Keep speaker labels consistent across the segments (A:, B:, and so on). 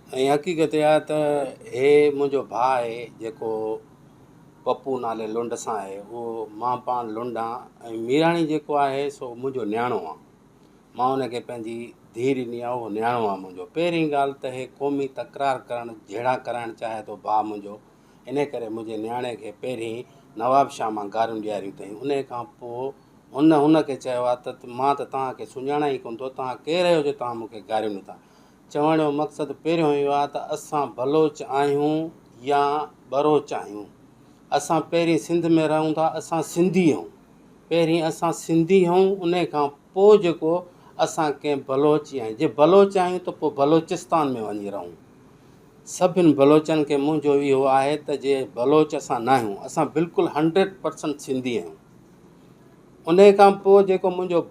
A: ऐं हक़ीक़त आहे त हे मुंहिंजो भाउ आहे जेको पप्पू नाले लुंड सां आहे, उहो मां पाण लुंड आहियां। ऐं मीराणी जेको आहे सो मुंहिंजो न्याणो आहे। मां हुनखे पंहिंजी धीउ ॾिनी आहे, उहो न्याणो आहे मुंहिंजो। पहिरीं ॻाल्हि त हे क़ौमी तकरार करणु जहिड़ा कराइणु चाहे थो भाउ मुंहिंजो, इन करे मुंहिंजे न्याणे खे पहिरीं नवाब शाह मां गारियूं ॾियारियूं अथई। उन खां पोइ हुनखे चयो आहे त मां त तव्हांखे सुञाणा ई कोन थो, तव्हां केरु आहियो जो तव्हां मूंखे गारियूं नथा। चवण जो मक़सदु पहिरियों इहो आहे त असां बलोच आहियूं या बरोच आहियूं। असां पहिरीं सिंध में रहूं था, असां सिंधी आहियूं। पहिरीं असां सिंधी आहियूं, उन खां पोइ जेको असां कंहिं बलोच आहियूं। जे बलोच आहियूं त पोइ बलोचिस्तान में वञी रहूं। सभिनि बलोचनि खे मुंहिंजो इहो आहे त जे बलोच असां न आहियूं, असां बिल्कुलु 100% सिंधी आहियूं। उन खां पोइ जेको मुंहिंजो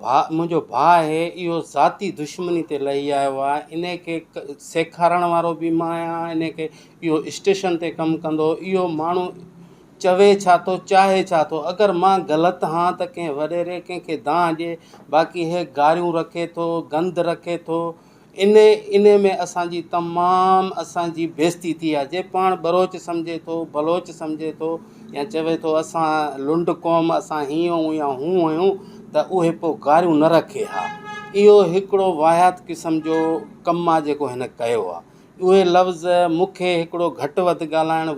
A: भाउ आहे, इहो ज़ाती दुश्मनी ते लही आयो आहे। इन खे सेखारण वारो बि मां आहियां। इन खे इहो स्टेशन ते कमु कंदो। इहो माण्हू चवे छा थो, चाहे छा थो। अगरि मां ग़लति हां त कंहिं वॾेरे कंहिंखे दांह ॾिए, बाक़ी हे गारियूं रखे थो, गंद रखे थो। इन में असांजी तमामु असांजी बेइज़ती थी आहे। जे पाण बरोच सम्झे थो, बलोच सम्झे थो, या चवे थो असां लुंड क़ौम, असां हीअं आहियूं या हूअं आहियूं, त उहे पोइ गारियूं न रखे हा। इहो हिकिड़ो वाहियात क़िस्म जो कमु आहे जेको हिन कयो आहे। उहे लफ़्ज़ मूंखे हिकिड़ो घटि वधि ॻाल्हाइणु,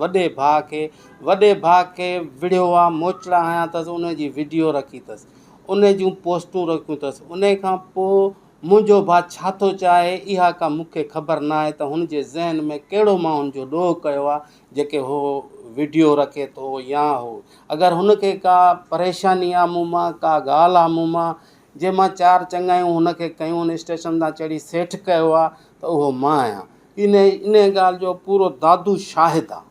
A: वॾे भाउ खे विढ़ियो आहे, मोचड़ा हयां अथसि, उन जी वीडियो रखी अथसि, उन जूं पोस्टूं रखियूं अथसि। उन खां पोइ मुंहिंजो भाउ छा थो चाहे, इहा का मूंखे ख़बर न आहे त हुनजे ज़हन में कहिड़ो मां हुनजो ॾोह कयो आहे जेके हो वीडियो रखे थो या हो। अगरि हुनखे का परेशानी आहे मूं मां, का ॻाल्हि आहे मूं मां, जे मां चारि चङायूं हुनखे कयूं, हुन स्टेशन तां चढ़ी सेठ कयो आहे, त उहो मां आहियां। इन ॻाल्हि जो पूरो दादू शाहिदु आहे।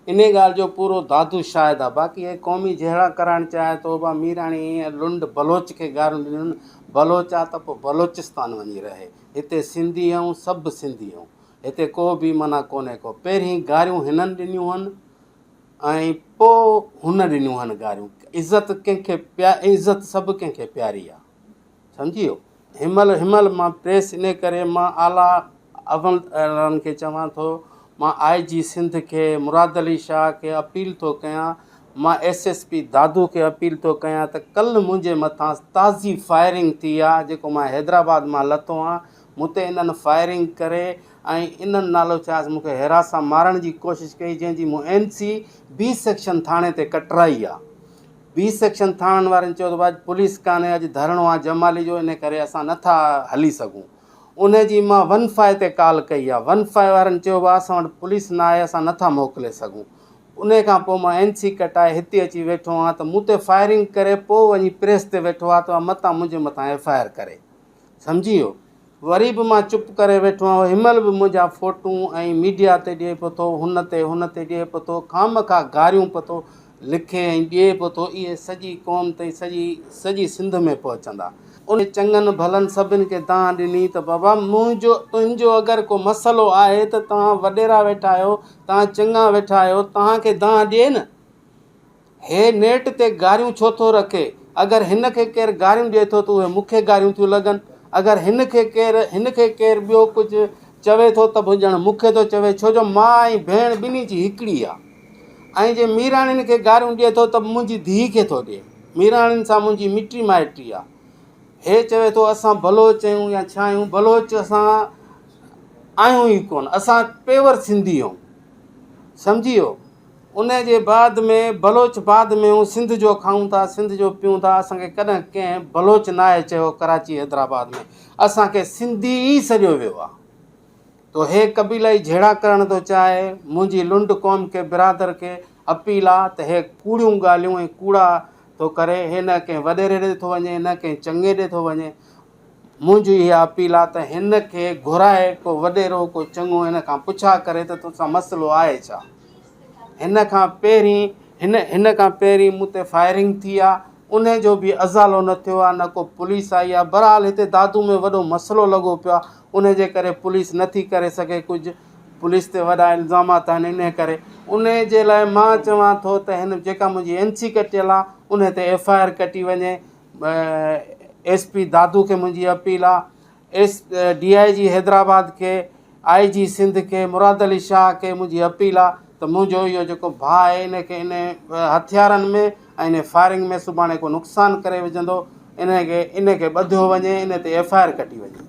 A: इन ॻाल्हि जो पूरो दादू शाहिदु आहे। बाक़ी हे क़ौमी जहिड़ा कराइणु चाहे थो, बा मीराणी ऐं लुंड बलोच खे गारियूं ॾिनियूं। बलोच आहे त पोइ बलोचिस्तान वञी रहे। हिते सिंधी आहियूं, सभु सिंधी आहियूं। हिते को बि माना कोन्हे को। पहिरीं गारियूं हिननि ॾिनियूं आहिनि ऐं पोइ हुन ॾिनियूं आहिनि गारियूं। इज़त सभु कंहिंखे प्यारी आहे, सम्झी वियो। हिनमहिल मां प्रेस, इन करे मां आला अफ़सरनि खे चवां थो, मां IG सिंध खे, मुराद अली शाह खे अपील थो कयां, मां SSP दादू खे अपील थो कयां त कल्ह मुंहिंजे मथां ताज़ी फायरिंग थी आहे। जेको मां हैदराबाद मां लथो आहियां, मूं ते इन्हनि फायरिंग करे ऐं इन्हनि नालो छा, मूंखे हिरासा मारण जी कोशिशि कई, जंहिंजी मूं NC B सेक्शन थाणे ते कटराई आहे। B सेक्शन थाणनि वारनि चयो त भाई पुलिस कान्हे, अॼु धरणो आहे जमाली जो, इन करे असां नथा हली सघूं। उनजी मां 15 ते कॉल कई आहे। 15 वारनि चयो भाउ असां वटि पुलिस न आहे, असां नथा मोकिले सघूं। उन खां पोइ मां NC कटाए हिते अची वेठो आहियां त मूं ते फायरिंग करे पोइ वञी प्रेस ते वेठो आहे त मथां मुंहिंजे मथां FIR करे, सम्झी वियो। वरी बि मां चुप करे वेठो आहियां। हिनमहिल बि मुंहिंजा फ़ोटूं ऐं मीडिया ते ॾिए पियो थो, हुन ते ॾिए पियो थो, खामखा गारियूं पियो थो लिखे ऐं ॾिए पियो थो। इहे सॼी क़ौम ताईं, सॼी सिंध में पहुचंदा। उन चङनि भलनि सभिनि खे दांह ॾिनी त बाबा तुंहिंजो अगरि को मसइलो आहे त तव्हां वॾेरा वेठा आहियो, तव्हां चङा वेठा आहियो, तव्हांखे दांह ॾिए न। हे नेट ते गारियूं छो थो रखे? अगरि हिन खे केरु गारियूं ॾिए थो त उहे मूंखे गारियूं थियूं लॻनि। अगरि हिन खे केरु ॿियो कुझु चवे थो त ॼण मूंखे थो चवे, छो जो मां ऐं भेण ॿिन्ही जी हिकिड़ी आहे। ऐं जे मीराणियुनि खे गारियूं ॾिए थो त मुंहिंजी धीउ खे थो ॾिए। मीराणियुनि सां मुंहिंजी मिटी माइटी आहे। हे चवे थो असां बलोच आहियूं या छा आहियूं। बलोच असां आहियूं ई कोन, असां पेवर सिंधी आहियूं, सम्झी वियो। उन जे बाद में बलोच बाद में हूं सिंध जो खाऊं था, सिंध जो पियूं था। असांखे कॾहिं कंहिं बलोच न आहे चयो कराची हैदराबाद में, असांखे सिंधी ई सॼो वियो आहे। तो हे क़बीलाई जहिड़ा करणु थो चाहे। मुंहिंजी लुंड क़ौम खे, बिरादर खे अपील आहे त हे कूड़ियूं ॻाल्हियूं ऐं कूड़ा थो करे, हे न कंहिं वॾेरे ॾे थो वञे, न कंहिं चङे ॾे थो वञे। मुंहिंजी इहा अपील आहे त हिन खे घुराए, को वॾेरो को चङो, हिन खां पुछा करे त तोसां मसइलो आहे छा। हिन खां पहिरीं मूं ते फायरिंग थी आहे, उन जो बि अज़ालो न थियो आहे, न को पुलिस आई आहे। बहरहाल हिते दादू में वॾो मसइलो लॻो पियो आहे, उन जे करे पुलिस नथी करे सघे कुझु। पुलिस ते वॾा इल्ज़ामात आहिनि। इन करे उन जे लाइ मां चवां थो त हिन जेका मुंहिंजी NC कटियल आहे, उन ते FIR कटी वञे। SP दादू खे मुंहिंजी अपील आहे, DIG हैदराबाद खे, IG सिंध खे मुराद अली शाह खे मुंहिंजी अपील आहे त मुंहिंजो इहो जेको भाउ आहे इनखे इन हथियारनि में ऐं इन फायरिंग में सुभाणे को नुक़सानु करे विझंदो, इनखे ॿधियो वञे, इन ते FIR कटी वञे।